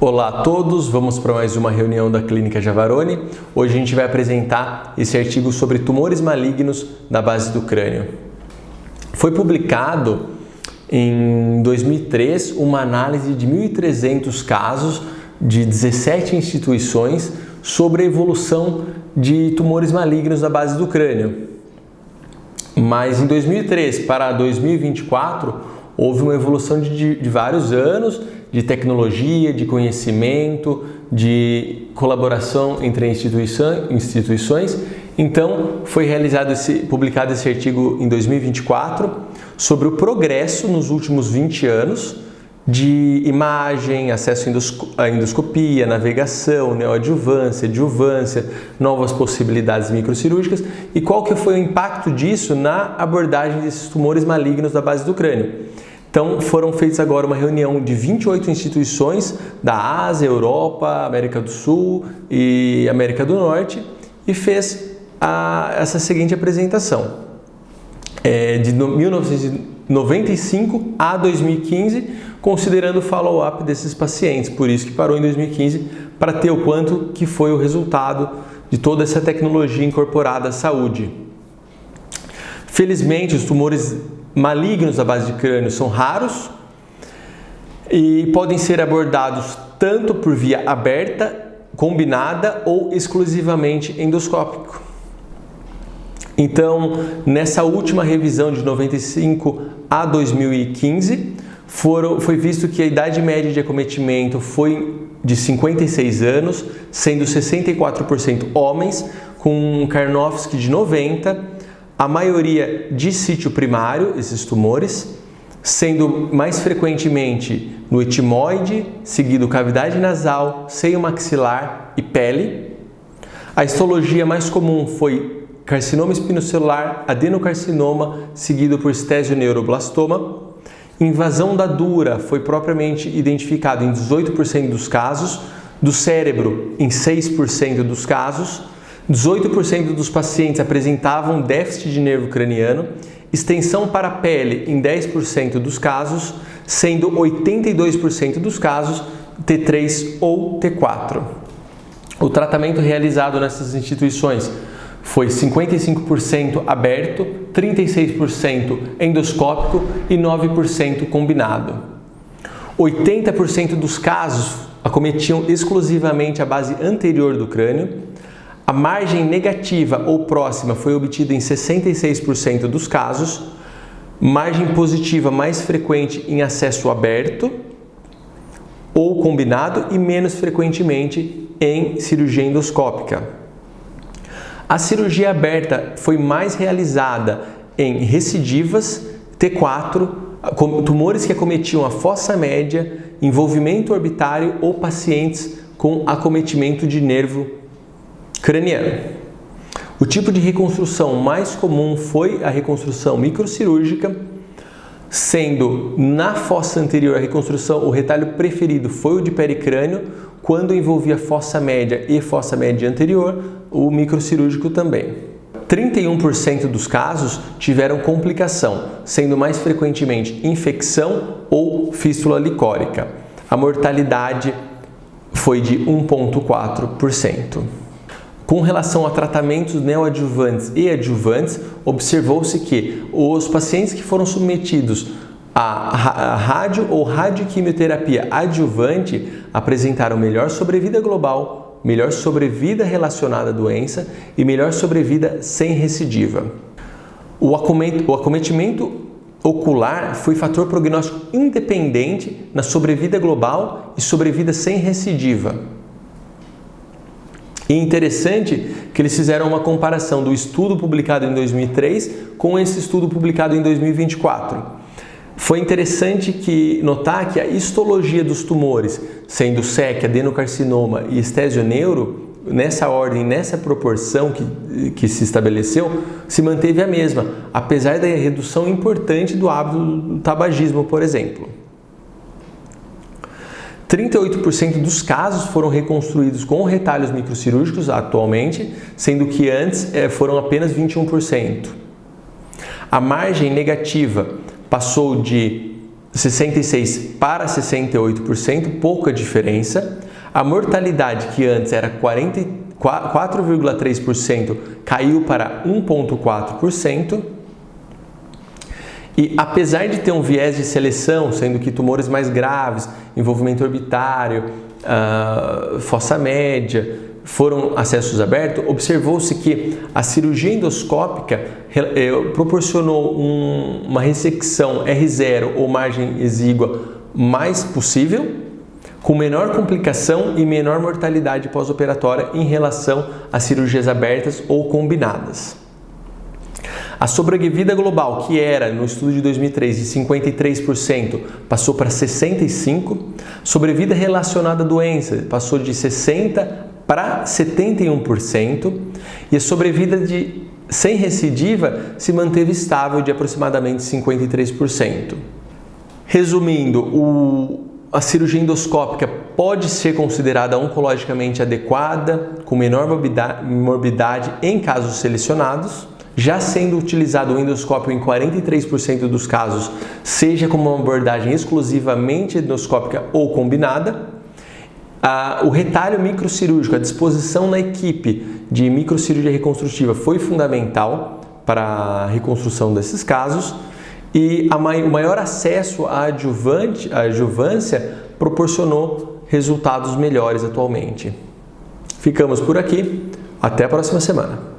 Olá a todos, vamos para mais uma reunião da Clínica Javaroni. Hoje a gente vai apresentar esse artigo sobre tumores malignos na base do crânio. Foi publicado em 2003 uma análise de 1.300 casos de 17 instituições sobre a evolução de tumores malignos na base do crânio. Mas em 2003 para 2024 houve uma evolução de vários anos de tecnologia, de conhecimento, de colaboração entre instituições. Então, foi publicado esse artigo em 2024 sobre o progresso nos últimos 20 anos de imagem, acesso à endoscopia, navegação, neoadjuvância, adjuvância, novas possibilidades microcirúrgicas e qual que foi o impacto disso na abordagem desses tumores malignos da base do crânio. Então, foram feitas agora uma reunião de 28 instituições da Ásia, Europa, América do Sul e América do Norte e fez essa seguinte apresentação. De 1995 a 2015, considerando o follow-up desses pacientes, por isso que parou em 2015, para ter o quanto que foi o resultado de toda essa tecnologia incorporada à saúde. Felizmente, os tumores malignos da base de crânio são raros e podem ser abordados tanto por via aberta, combinada ou exclusivamente endoscópico. Então, nessa última revisão de 95 a 2015, foi visto que a idade média de acometimento foi de 56 anos, sendo 64% homens, com um Karnofsky de 90, a maioria de sítio primário, esses tumores, sendo mais frequentemente no etimoide, seguido cavidade nasal, seio maxilar e pele. A histologia mais comum foi carcinoma espinocelular, adenocarcinoma, seguido por estésioneuroblastoma. Invasão da dura foi propriamente identificado em 18% dos casos, do cérebro em 6% dos casos, 18% dos pacientes apresentavam déficit de nervo craniano, extensão para a pele em 10% dos casos, sendo 82% dos casos T3 ou T4. O tratamento realizado nessas instituições foi 55% aberto, 36% endoscópico e 9% combinado. 80% dos casos acometiam exclusivamente a base anterior do crânio. A margem negativa ou próxima foi obtida em 66% dos casos, margem positiva mais frequente em acesso aberto ou combinado e menos frequentemente em cirurgia endoscópica. A cirurgia aberta foi mais realizada em recidivas, T4, tumores que acometiam a fossa média, envolvimento orbitário ou pacientes com acometimento de nervo craniano. O tipo de reconstrução mais comum foi a reconstrução microcirúrgica, sendo na fossa anterior a reconstrução, o retalho preferido foi o de pericrânio, quando envolvia fossa média e fossa média anterior, o microcirúrgico também. 31% dos casos tiveram complicação, sendo mais frequentemente infecção ou fístula licórica. A mortalidade foi de 1,4%. Com relação a tratamentos neoadjuvantes e adjuvantes, observou-se que os pacientes que foram submetidos a rádio ou radioquimioterapia adjuvante apresentaram melhor sobrevida global, melhor sobrevida relacionada à doença e melhor sobrevida sem recidiva. O acometimento ocular foi fator prognóstico independente na sobrevida global e sobrevida sem recidiva. E interessante que eles fizeram uma comparação do estudo publicado em 2003 com esse estudo publicado em 2024. Foi interessante notar que a histologia dos tumores, sendo SEC, adenocarcinoma e estésioneuro, nessa ordem, nessa proporção que se estabeleceu, se manteve a mesma, apesar da redução importante do hábito do tabagismo, por exemplo. 38% dos casos foram reconstruídos com retalhos microcirúrgicos atualmente, sendo que antes foram apenas 21%. A margem negativa passou de 66% para 68%, pouca diferença. A mortalidade, que antes era 4,3%, caiu para 1,4%. E apesar de ter um viés de seleção, sendo que tumores mais graves, envolvimento orbitário, fossa média, foram acessos abertos, observou-se que a cirurgia endoscópica proporcionou uma ressecção R0 ou margem exígua mais possível, com menor complicação e menor mortalidade pós-operatória em relação às cirurgias abertas ou combinadas. A sobrevida global, que era no estudo de 2003 de 53%, passou para 65%. Sobrevida relacionada à doença passou de 60% para 71%. E a sobrevida sem recidiva se manteve estável de aproximadamente 53%. Resumindo, a cirurgia endoscópica pode ser considerada oncologicamente adequada, com menor morbidade em casos selecionados, já sendo utilizado o endoscópio em 43% dos casos, seja como uma abordagem exclusivamente endoscópica ou combinada. O retalho microcirúrgico, a disposição na equipe de microcirurgia reconstrutiva foi fundamental para a reconstrução desses casos, e o maior acesso à adjuvância proporcionou resultados melhores atualmente. Ficamos por aqui, até a próxima semana.